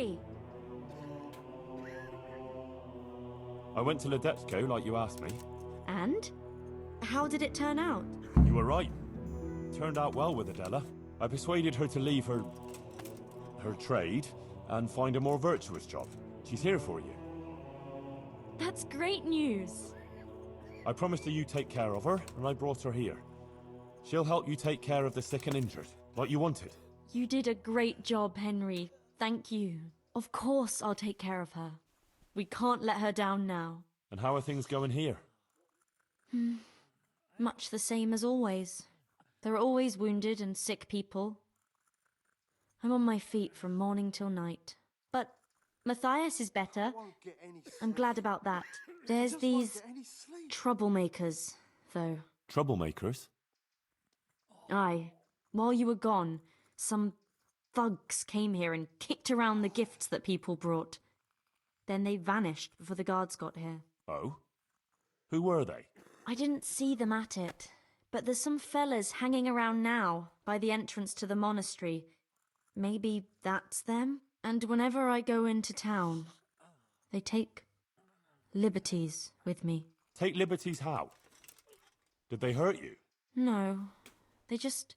Henry! I went to Ledetsko like you asked me. And? How did it turn out? You were right. Turned out well with Adela. I persuaded her to leave her trade and find a more virtuous job. She's here for you. That's great news. I promised her you take care of her, and I brought her here. She'll help you take care of the sick and injured, like you wanted. You did a great job, Henry. Thank you. Of course I'll take care of her. We can't let her down now. And how are things going here? Much the same as always. There are always wounded and sick people. I'm on my feet from morning till night. But Matthias is better. I'm glad about that. There's these troublemakers, though. Troublemakers? Aye. While you were gone, some thugs came here and kicked around the gifts that people brought. Then they vanished before the guards got here. Oh? Who were they? I didn't see them at it, but there's some fellas hanging around now by the entrance to the monastery. Maybe that's them? And whenever I go into town, they take liberties with me. Take liberties how? Did they hurt you? No, they just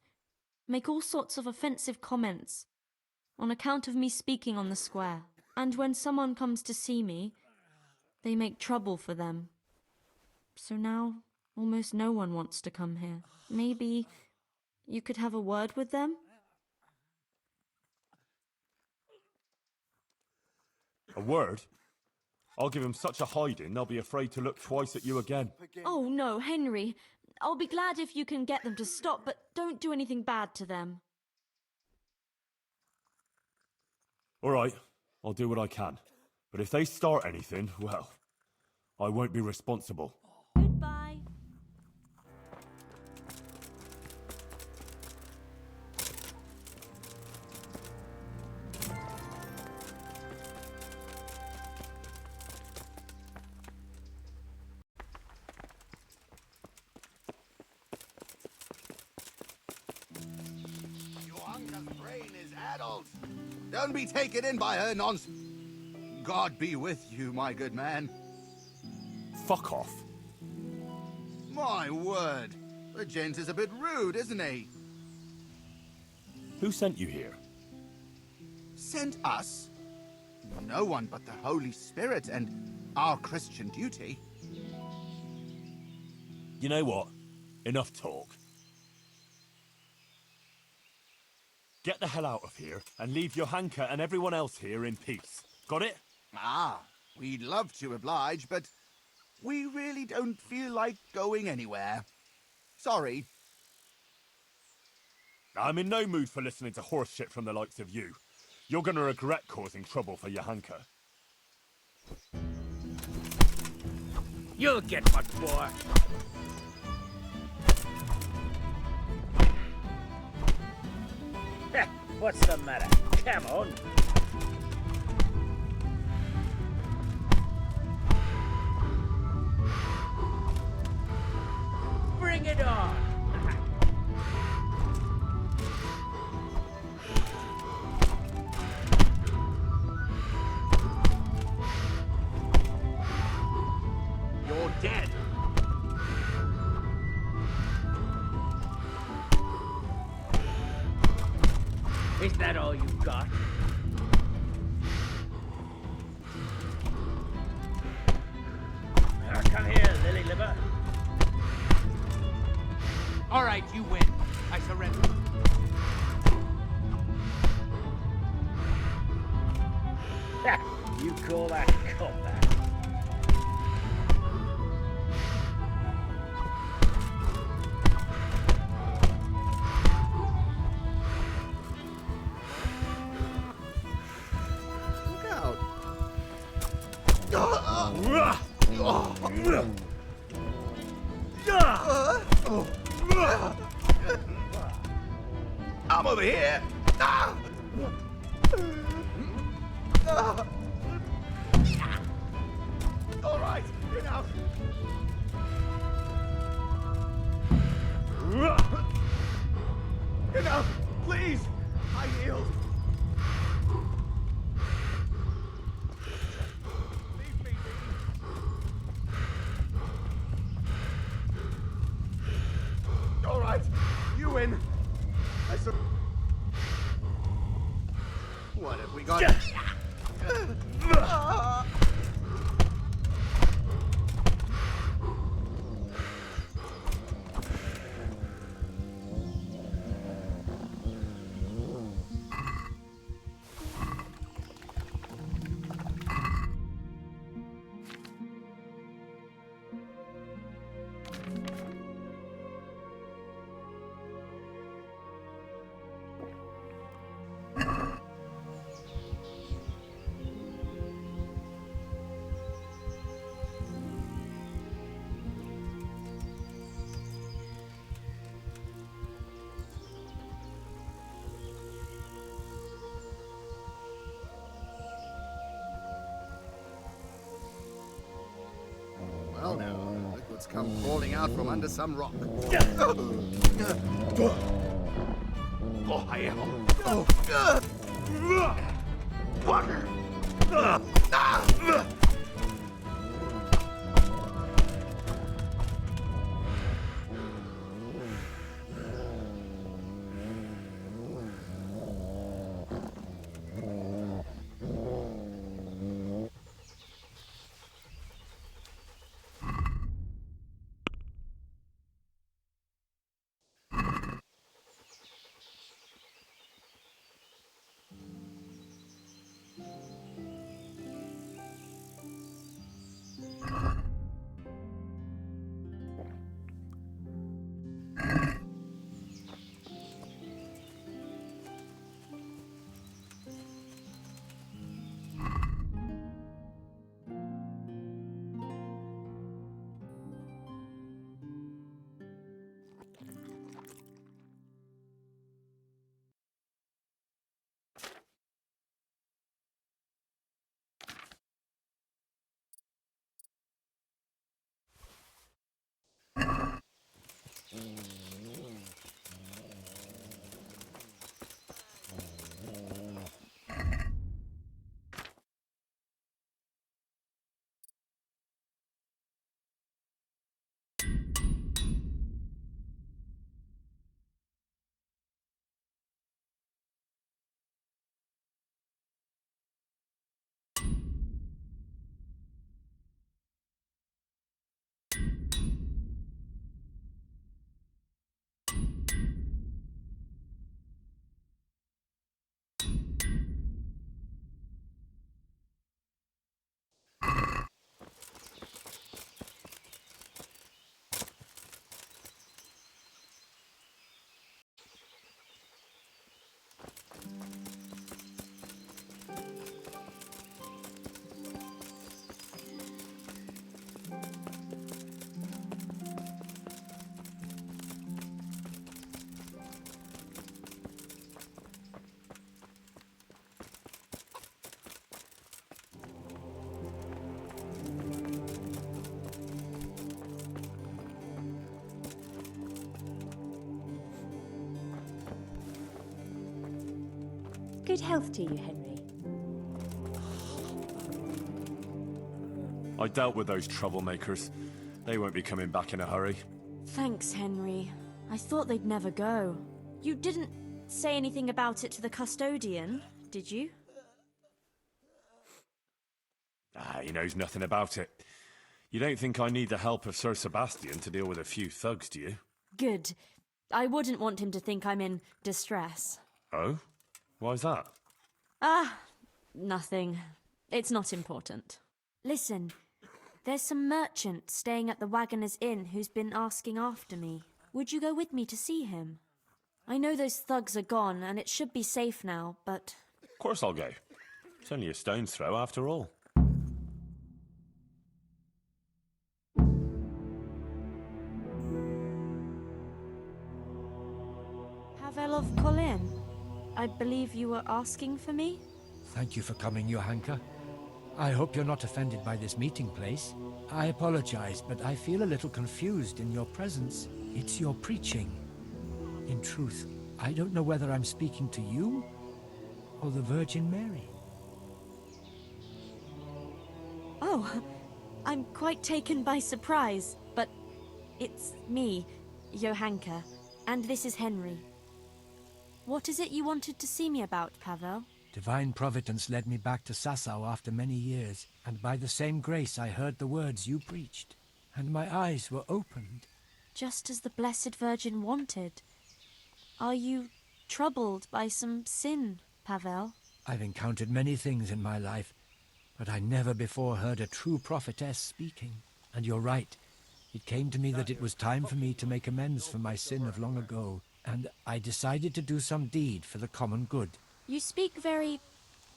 make all sorts of offensive comments on account of me speaking on the square. And when someone comes to see me, they make trouble for them. So now, almost no one wants to come here. Maybe you could have a word with them? A word? I'll give them such a hiding, they'll be afraid to look twice at you again. Oh no, Henry. I'll be glad if you can get them to stop, but don't do anything bad to them. All right, I'll do what I can. But if they start anything, well, I won't be responsible. Goodbye. Johanka's brain is addled. Don't be taken in by her nonsense. God be with you, my good man. Fuck off. My word. The gent is a bit rude, isn't he? Who sent you here? Sent us? No one but the Holy Spirit and our Christian duty. You know what? Enough talk. Get the hell out of here and leave Johanka and everyone else here in peace. Got it? Ah, we'd love to oblige, but we really don't feel like going anywhere. Sorry. I'm in no mood for listening to horse shit from the likes of you. You're gonna regret causing trouble for Johanka. You'll get what for. Heh, what's the matter? Come on. Bring it on. You're dead. Is that all you got? Come here, lily liver. All right, you win. I surrender. Ha, you call that combat? Look out. I'm over here. All right, enough. Enough, please. I yield. It's come crawling out from under some rock. Good health to you, Henry. I dealt with those troublemakers. They won't be coming back in a hurry. Thanks, Henry. I thought they'd never go. You didn't say anything about it to the custodian, did you? He knows nothing about it. You don't think I need the help of Sir Sebastian to deal with a few thugs, do you? Good. I wouldn't want him to think I'm in distress. Oh? Why's that? Nothing. It's not important. Listen, there's some merchant staying at the Wagoner's Inn who's been asking after me. Would you go with me to see him? I know those thugs are gone and it should be safe now, but... Of course I'll go. It's only a stone's throw after all. Pavel of Commune, I believe you were asking for me? Thank you for coming, Johanka. I hope you're not offended by this meeting place. I apologize, but I feel a little confused in your presence. It's your preaching. In truth, I don't know whether I'm speaking to you or the Virgin Mary. Oh, I'm quite taken by surprise, but it's me, Johanka, and this is Henry. What is it you wanted to see me about, Pavel? Divine Providence led me back to Sasau after many years, and by the same grace I heard the words you preached, and my eyes were opened. Just as the Blessed Virgin wanted. Are you troubled by some sin, Pavel? I've encountered many things in my life, but I never before heard a true prophetess speaking. And you're right. It came to me that it was time for me to make amends for my sin of long ago, and I decided to do some deed for the common good. You speak very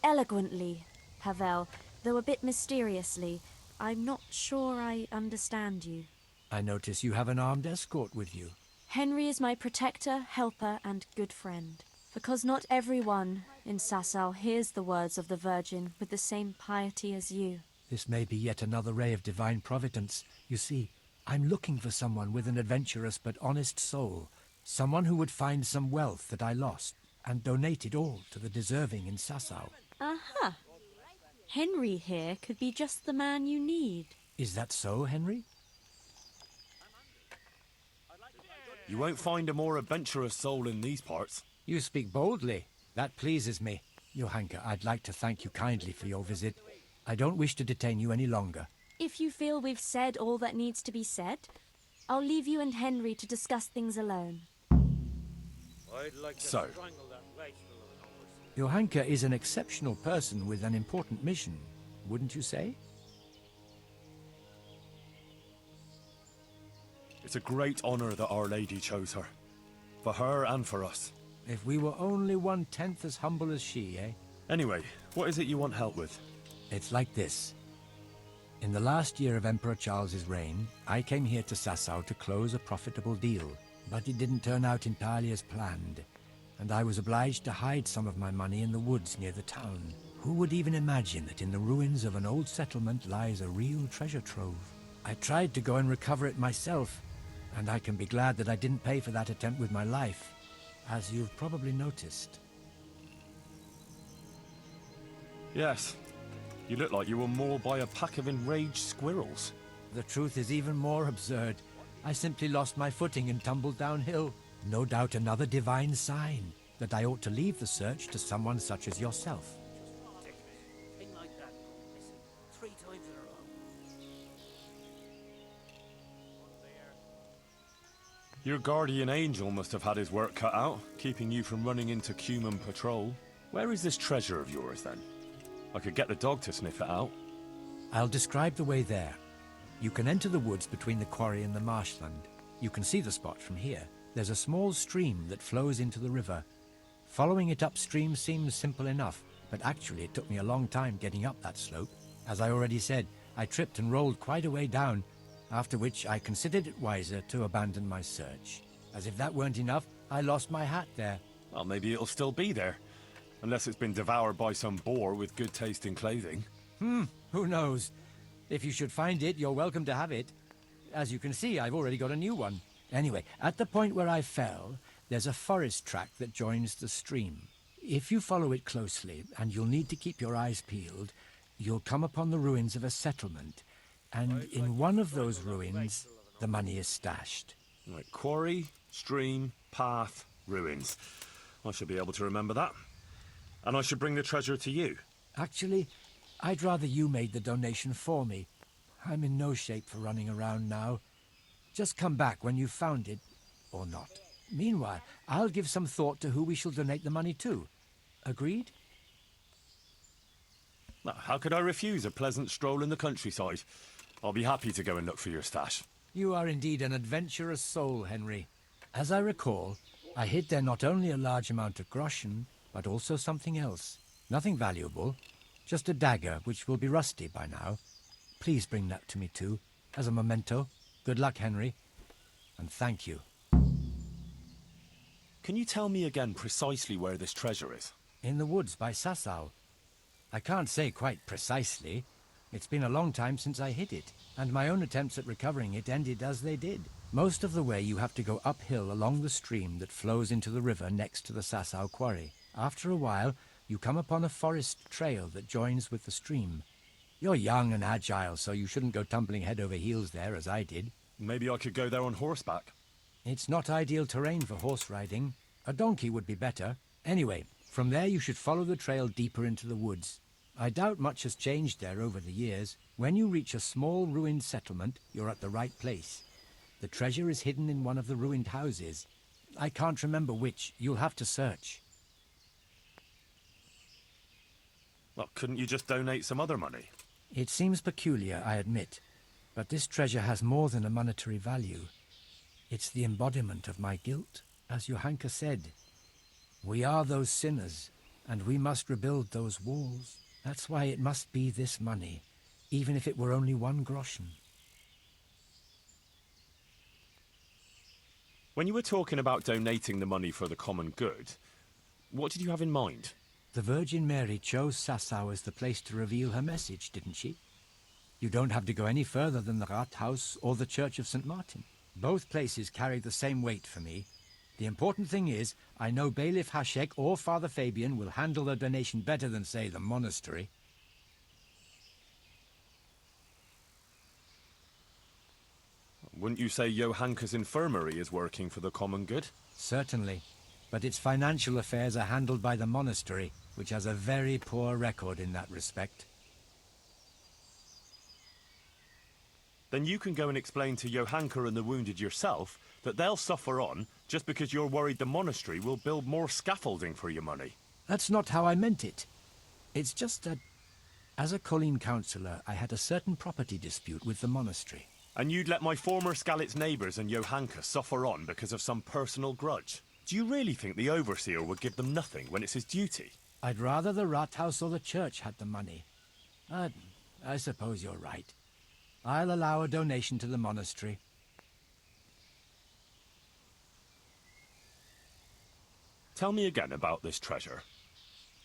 eloquently, Pavel, though a bit mysteriously. I'm not sure I understand you. I notice you have an armed escort with you. Henry is my protector, helper, and good friend. Because not everyone in Sasau hears the words of the Virgin with the same piety as you. This may be yet another ray of divine providence. You see, I'm looking for someone with an adventurous but honest soul. Someone who would find some wealth that I lost and donate it all to the deserving in Sasau. Aha! Henry here could be just the man you need. Is that so, Henry? You won't find a more adventurous soul in these parts. You speak boldly. That pleases me. Johanka, I'd like to thank you kindly for your visit. I don't wish to detain you any longer. If you feel we've said all that needs to be said, I'll leave you and Henry to discuss things alone. So, Johanka is an exceptional person with an important mission, wouldn't you say? it's a great honor that Our Lady chose her. For her and for us. If we were only 1/10 as humble as she, eh? Anyway, what is it you want help with? It's like this. In the last year of Emperor Charles's reign, I came here to Sasau to close a profitable deal, but it didn't turn out entirely as planned, and I was obliged to hide some of my money in the woods near the town. Who would even imagine that in the ruins of an old settlement lies a real treasure trove? I tried to go and recover it myself, and I can be glad that I didn't pay for that attempt with my life, as you've probably noticed. Yes. You look like you were mauled by a pack of enraged squirrels. The truth is even more absurd. I simply lost my footing and tumbled downhill. No doubt another divine sign that I ought to leave the search to someone such as yourself. Thing like that. Listen, 3 times in a row. Your guardian angel must have had his work cut out, keeping you from running into Commune patrol. Where is this treasure of yours, then? I could get the dog to sniff it out. I'll describe the way there. You can enter the woods between the quarry and the marshland. You can see the spot from here. There's a small stream that flows into the river. Following it upstream seems simple enough, but actually it took me a long time getting up that slope. As I already said, I tripped and rolled quite a way down, after which I considered it wiser to abandon my search. As if that weren't enough, I lost my hat there. Well, maybe it'll still be there. Unless it's been devoured by some boar with good taste in clothing. Who knows? If you should find it, you're welcome to have it. As you can see, I've already got a new one. Anyway, at the point where I fell, there's a forest track that joins the stream. If you follow it closely, and you'll need to keep your eyes peeled, you'll come upon the ruins of a settlement. And in one of those ruins, the money is stashed. Right, quarry, stream, path, ruins. I should be able to remember that. And I should bring the treasure to you. Actually, I'd rather you made the donation for me. I'm in no shape for running around now. Just come back when you've found it, or not. Meanwhile, I'll give some thought to who we shall donate the money to. Agreed? Now, how could I refuse a pleasant stroll in the countryside? I'll be happy to go and look for your stash. You are indeed an adventurous soul, Henry. As I recall, I hid there not only a large amount of groschen, but also something else. Nothing valuable, just a dagger which will be rusty by now. Please bring that to me too, as a memento. Good luck, Henry, and thank you. Can you tell me again precisely where this treasure is? In the woods by Sasau. I can't say quite precisely. It's been a long time since I hit it, and my own attempts at recovering it ended as they did. Most of the way you have to go uphill along the stream that flows into the river next to the Sasau quarry. After a while, you come upon a forest trail that joins with the stream. You're young and agile, so you shouldn't go tumbling head over heels there as I did. Maybe I could go there on horseback. It's not ideal terrain for horse riding. A donkey would be better. Anyway, from there you should follow the trail deeper into the woods. I doubt much has changed there over the years. When you reach a small ruined settlement, you're at the right place. The treasure is hidden in one of the ruined houses. I can't remember which. You'll have to search. Well, couldn't you just donate some other money? It seems peculiar, I admit, but this treasure has more than a monetary value. It's the embodiment of my guilt, as Johanka said. We are those sinners, and we must rebuild those walls. That's why it must be this money, even if it were only 1 groschen. When you were talking about donating the money for the common good, what did you have in mind? The Virgin Mary chose Sasau as the place to reveal her message, didn't she? You don't have to go any further than the Rathaus or the Church of St. Martin. Both places carry the same weight for me. The important thing is, I know Bailiff Hashek or Father Fabian will handle the donation better than, say, the monastery. Wouldn't you say Johanka's infirmary is working for the common good? Certainly. But its financial affairs are handled by the monastery, which has a very poor record in that respect. Then you can go and explain to Johanka and the wounded yourself that they'll suffer on just because you're worried the monastery will build more scaffolding for your money. That's not how I meant it. It's just that, as a Colleen councillor, I had a certain property dispute with the monastery. And you'd let my former Skalitz neighbours and Johanka suffer on because of some personal grudge? Do you really think the overseer would give them nothing when it's his duty? I'd rather the Rathaus or the church had the money. I suppose you're right. I'll allow a donation to the monastery. Tell me again about this treasure.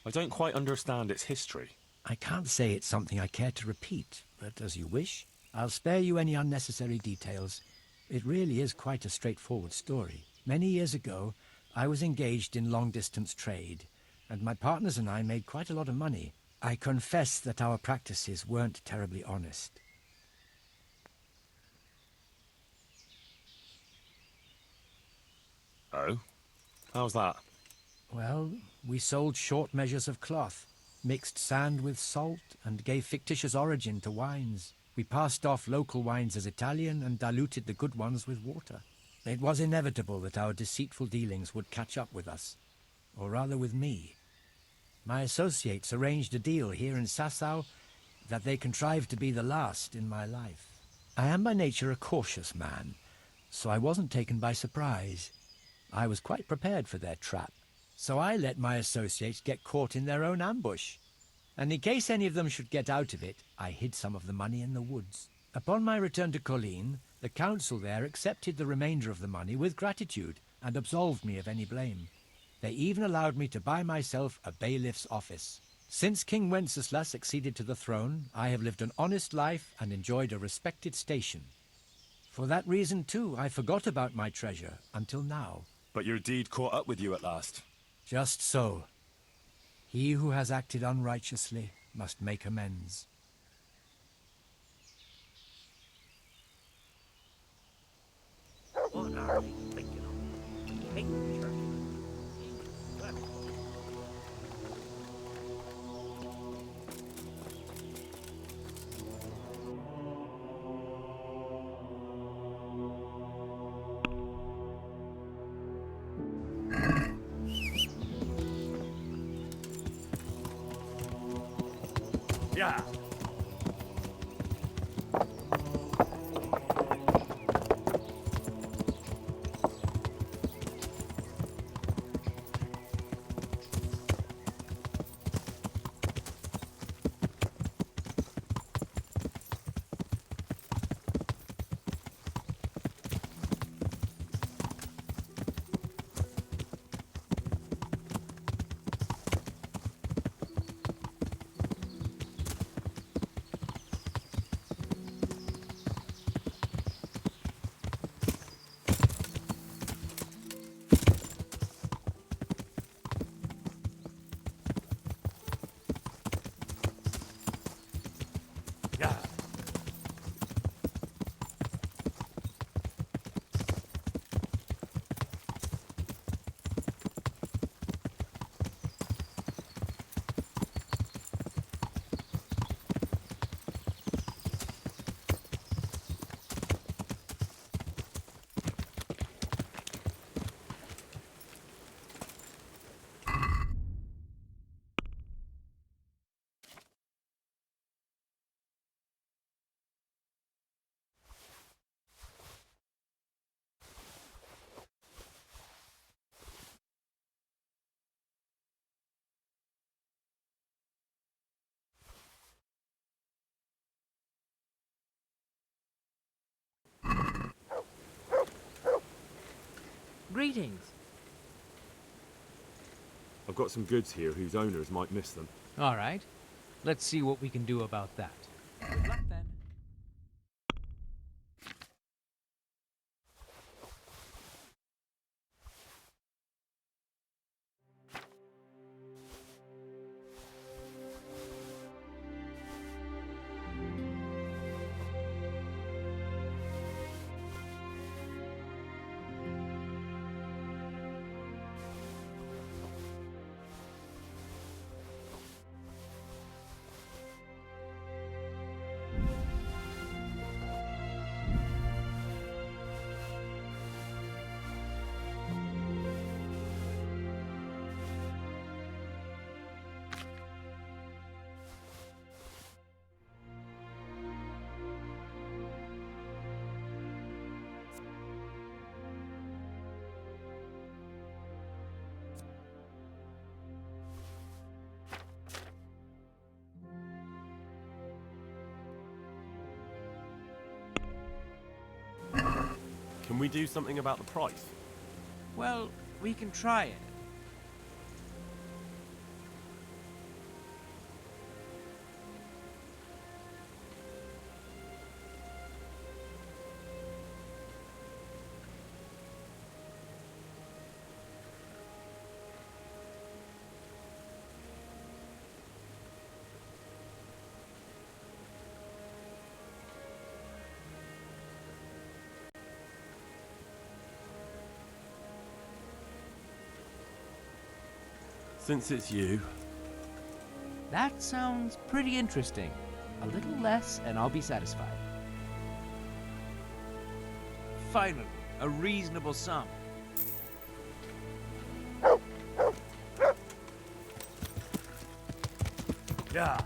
I don't quite understand its history. I can't say it's something I care to repeat, but as you wish. I'll spare you any unnecessary details. It really is quite a straightforward story. Many years ago, I was engaged in long-distance trade, and my partners and I made quite a lot of money. I confess that our practices weren't terribly honest. Oh? How's that? Well, we sold short measures of cloth, mixed sand with salt, and gave fictitious origin to wines. We passed off local wines as Italian and diluted the good ones with water. It was inevitable that our deceitful dealings would catch up with us, or rather with me. My associates arranged a deal here in Sasau that they contrived to be the last in my life. I am by nature a cautious man, so I wasn't taken by surprise. I was quite prepared for their trap, so I let my associates get caught in their own ambush. And in case any of them should get out of it, I hid some of the money in the woods. Upon my return to Colleen, the council there accepted the remainder of the money with gratitude and absolved me of any blame. They even allowed me to buy myself a bailiff's office. Since King Wenceslas succeeded to the throne, I have lived an honest life and enjoyed a respected station. For that reason, too, I forgot about my treasure until now. But your deed caught up with you at last. Just so. He who has acted unrighteously must make amends. What are they thinking of? King Church? Yeah. Yeah. Greetings. I've got some goods here whose owners might miss them. All right. Let's see what we can do about that. Good luck then. Can we do something about the price? Well, we can try it. Since it's you, That sounds pretty interesting. A little less and I'll be satisfied. Finally, a reasonable sum. yeah.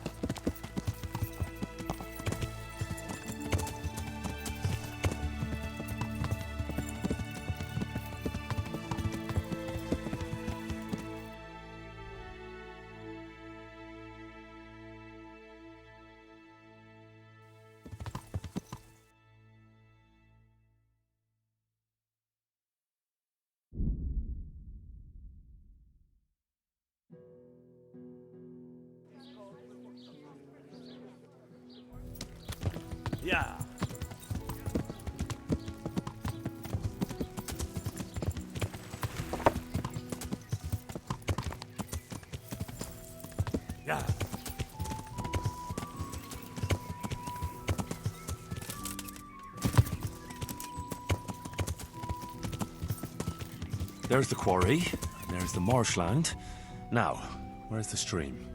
Yeah. Yeah. There's the quarry, there's the marshland. Now, where's the stream?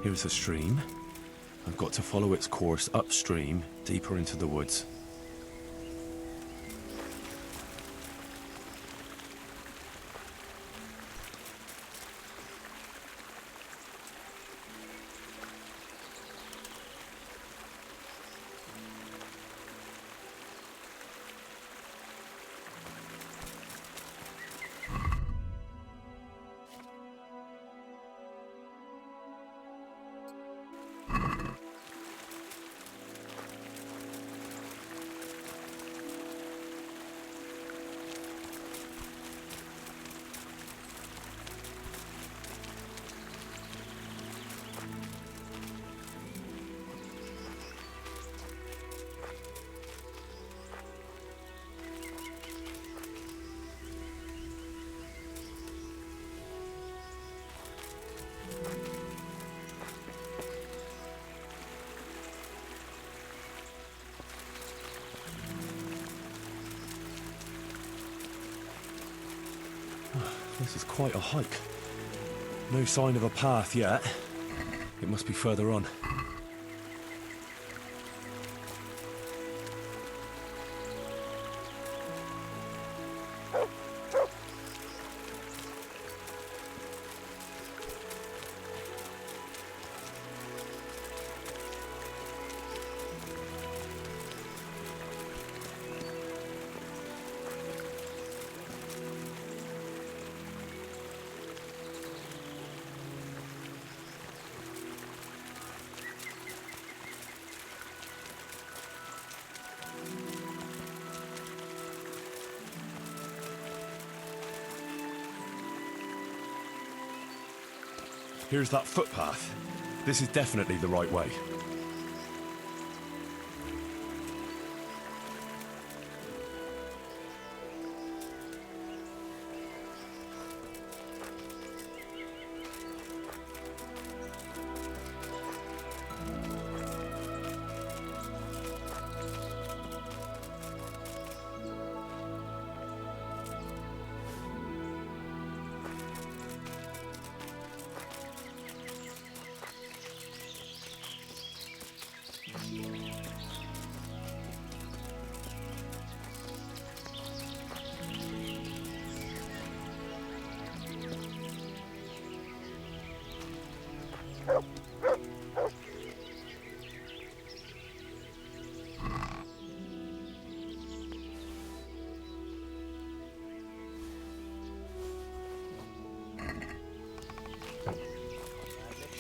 Here's the stream. I've got to follow its course upstream, deeper into the woods. This is quite a hike. No sign of a path yet. It must be further on. Here's that footpath. This is definitely the right way.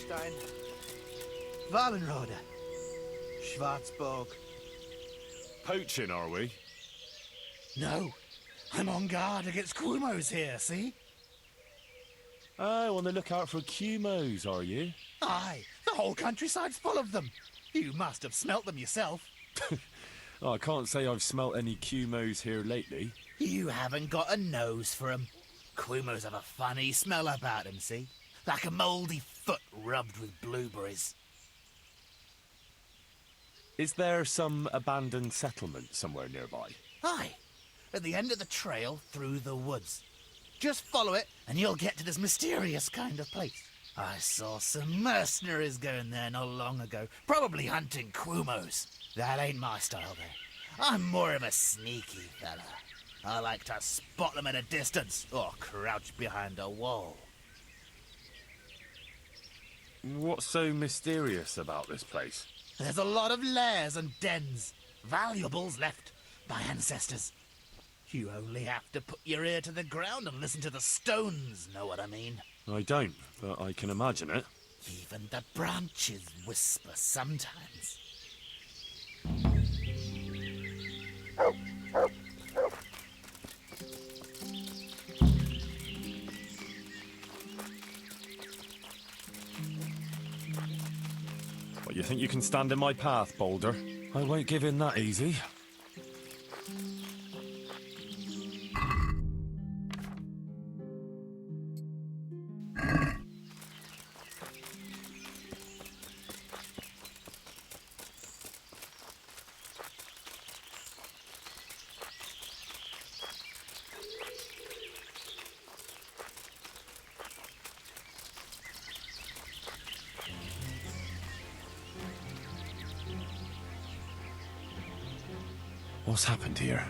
Lichstein. Wallenrode. Schwarzburg. Poaching, are we? No, I'm on guard against Quumos here, see? Oh, on the lookout for Cumos, are you? Aye, the whole countryside's full of them. You must have smelt them yourself. Oh, I can't say I've smelt any Cumos here lately. You haven't got a nose for 'em. Quumos have a funny smell about 'em, see? Like a mouldy foot rubbed with blueberries. Is there some abandoned settlement somewhere nearby? Aye, at the end of the trail through the woods. Just follow it and you'll get to this mysterious kind of place. I saw some mercenaries going there not long ago, probably hunting Quumos. That ain't my style, though. I'm more of a sneaky fella. I like to spot them at a distance or crouch behind a wall. What's so mysterious about this place? There's a lot of lairs and dens, valuables left by ancestors. You only have to put your ear to the ground and listen to the stones, know what I mean? I don't, but I can imagine it. Even the branches whisper sometimes. What, you think you can stand in my path, Boulder? I won't give in that easy. What's happened here?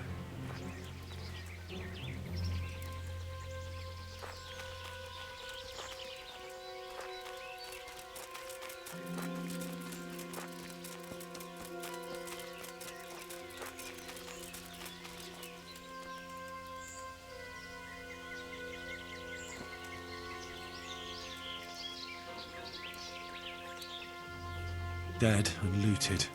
Dead and looted.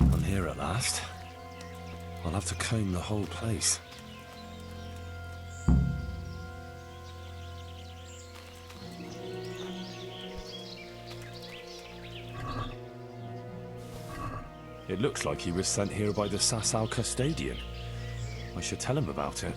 I'm here at last. I'll have to comb the whole place. It looks like he was sent here by the Sasau custodian. I should tell him about it.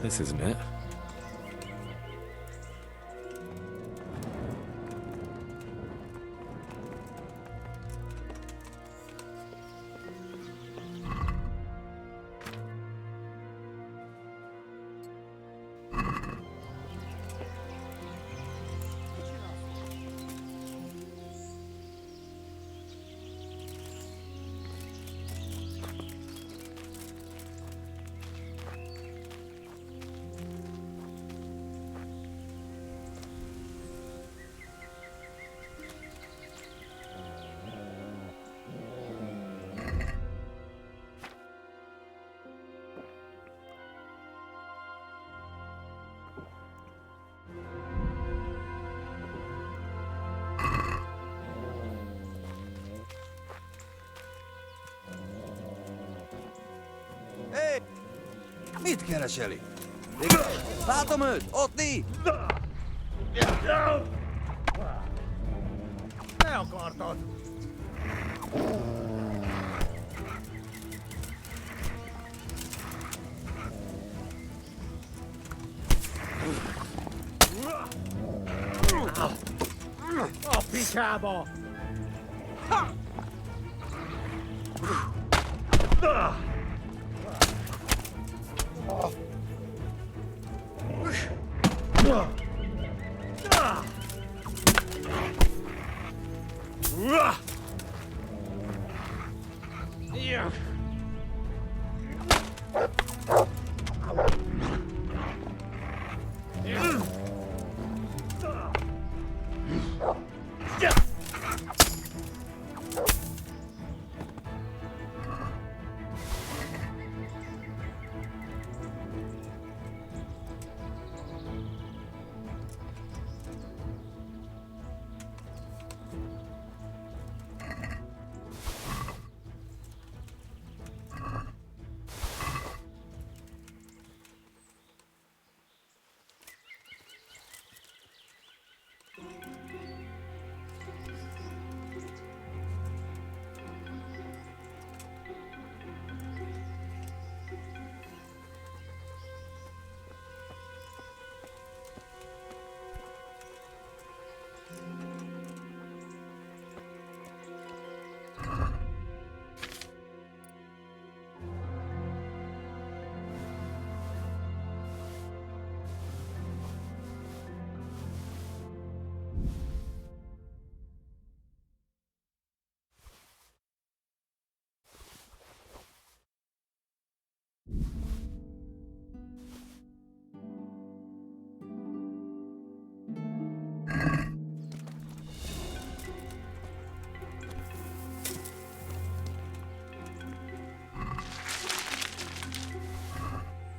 This isn't it. Mit kereseli? Látom őt! Ott ní! Ne akartad! A picsába!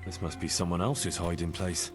This must be someone else's hiding place.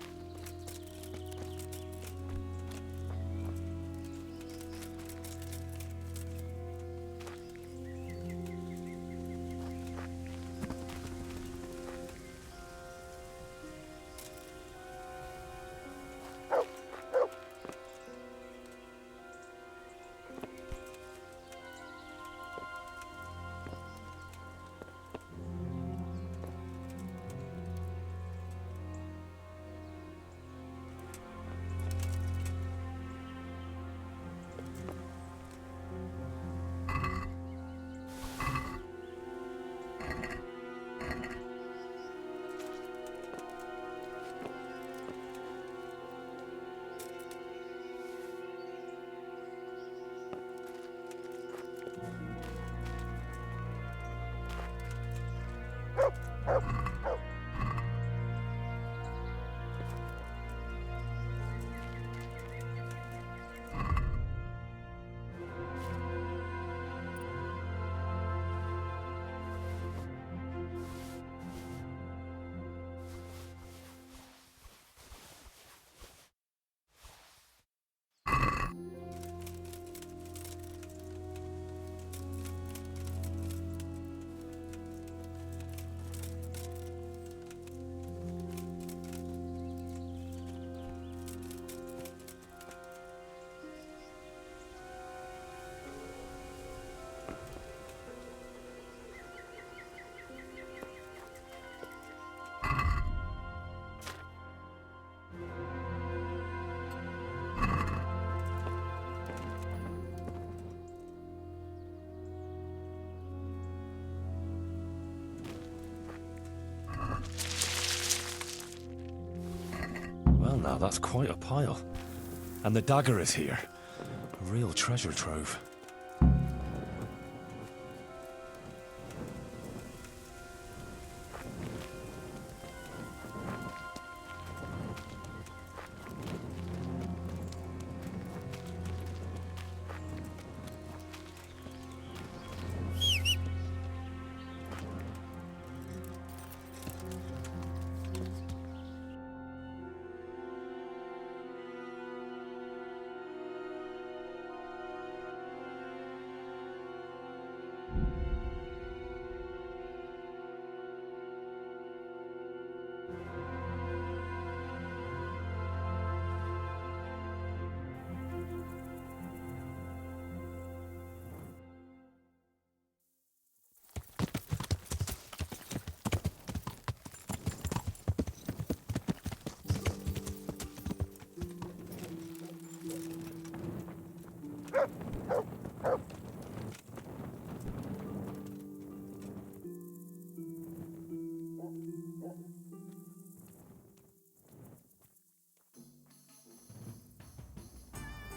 now, that's quite a pile. And the dagger is here. A real treasure trove.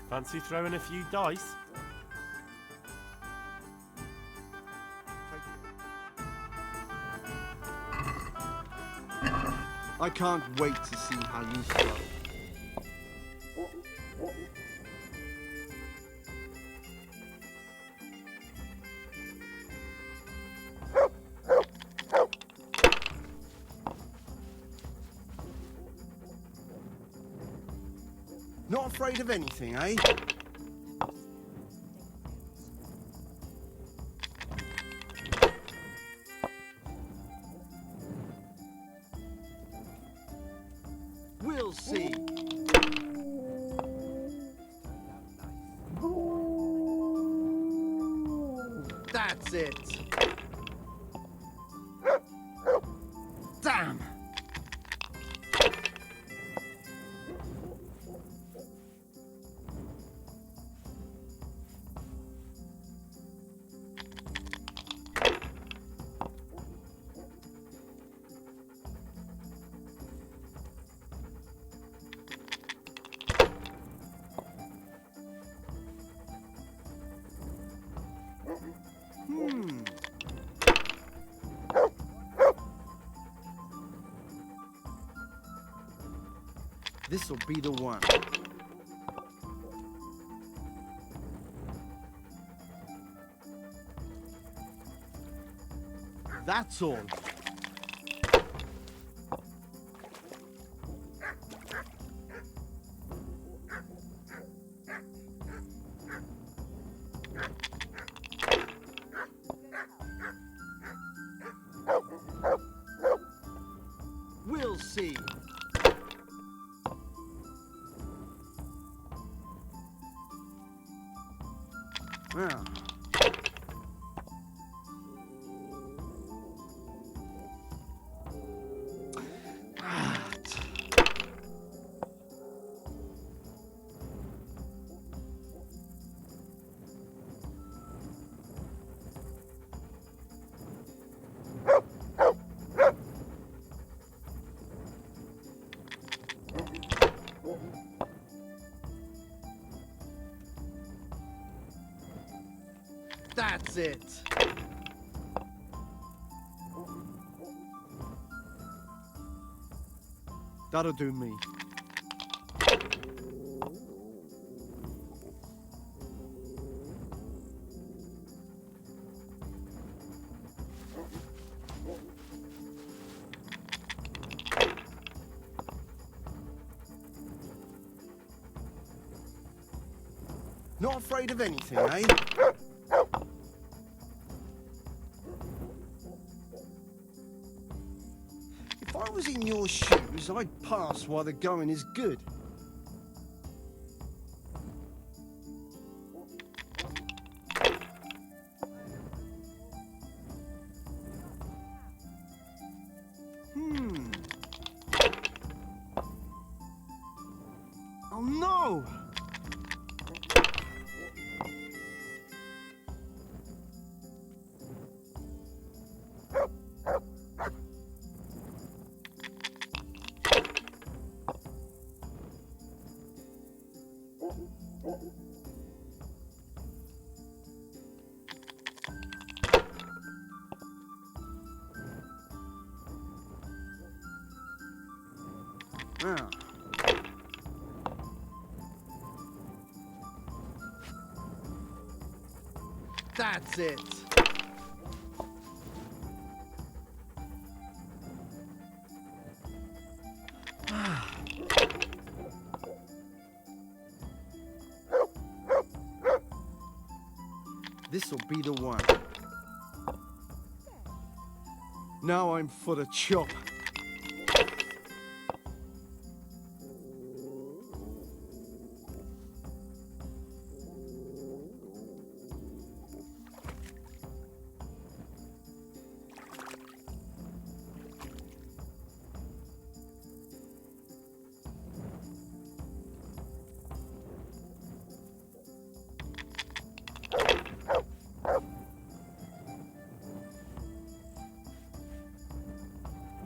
Fancy throwing a few dice? I can't wait to see how you throw. Not afraid of anything, eh? We'll see. That's it. Damn. This'll be the one. That's all. We'll see. Yeah. That's it. That'll do me. Not afraid of anything, eh? If I was in your shoes, I'd pass while the going is good. Oh no! Ah. That's it. This'll be the one. Now I'm for the chop.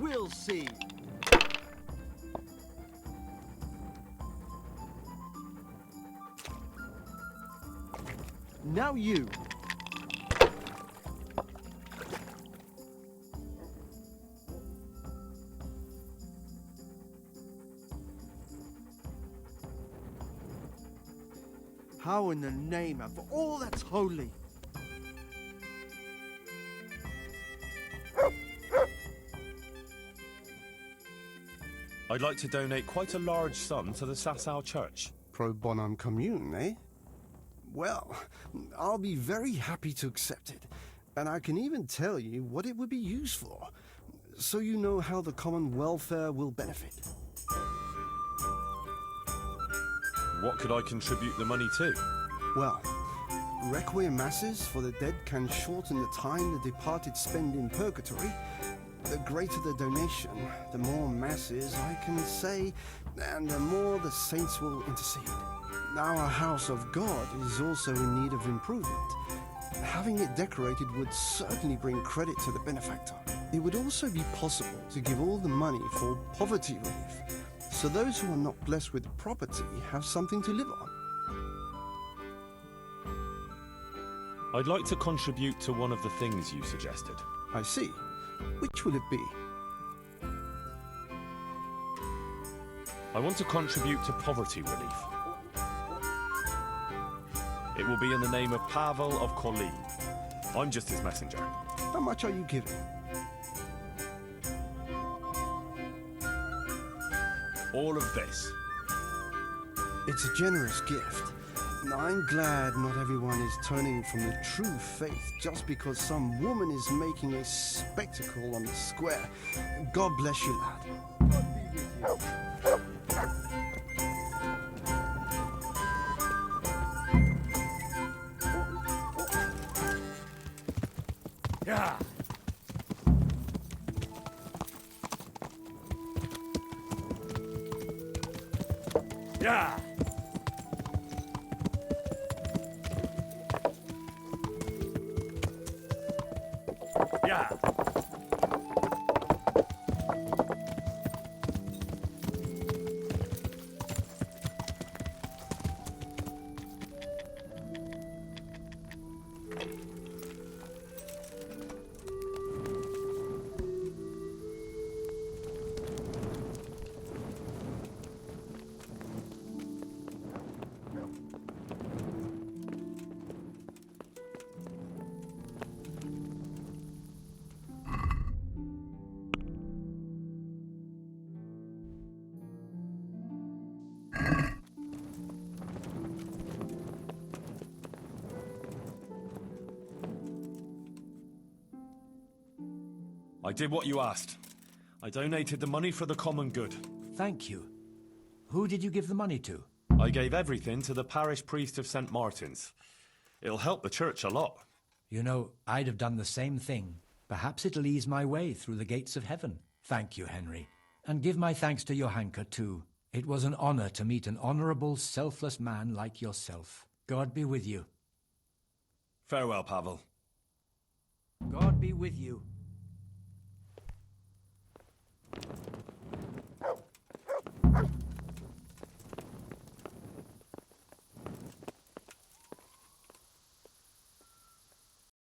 We'll see. Now you. How in the name of all that's holy? I'd like to donate quite a large sum to the Sasau Church. Pro Bonum Commune, eh? Well, I'll be very happy to accept it. And I can even tell you what it would be used for, so you know how the common welfare will benefit. What could I contribute the money to? Well, requiem masses for the dead can shorten the time the departed spend in purgatory. The greater the donation, the more masses I can say, and the more the saints will intercede. Our house of God is also in need of improvement. Having it decorated would certainly bring credit to the benefactor. It would also be possible to give all the money for poverty relief, so those who are not blessed with property have something to live on. I'd like to contribute to one of the things you suggested. I see. Which will it be? I want to contribute to poverty relief. It will be in the name of Pavel of Commune. I'm just his messenger. How much are you giving? All of this. It's a generous gift. I'm glad not everyone is turning from the true faith just because some woman is making a spectacle on the square. God bless you, lad. Yeah. Yeah. Yeah. I did what you asked. I donated the money for the common good. Thank you. Who did you give the money to? I gave everything to the parish priest of St. Martin's. It'll help the church a lot. You know, I'd have done the same thing. Perhaps it'll ease my way through the gates of heaven. Thank you, Henry. And give my thanks to Johanka, too. It was an honor to meet an honorable, selfless man like yourself. God be with you. Farewell, Pavel. God be with you.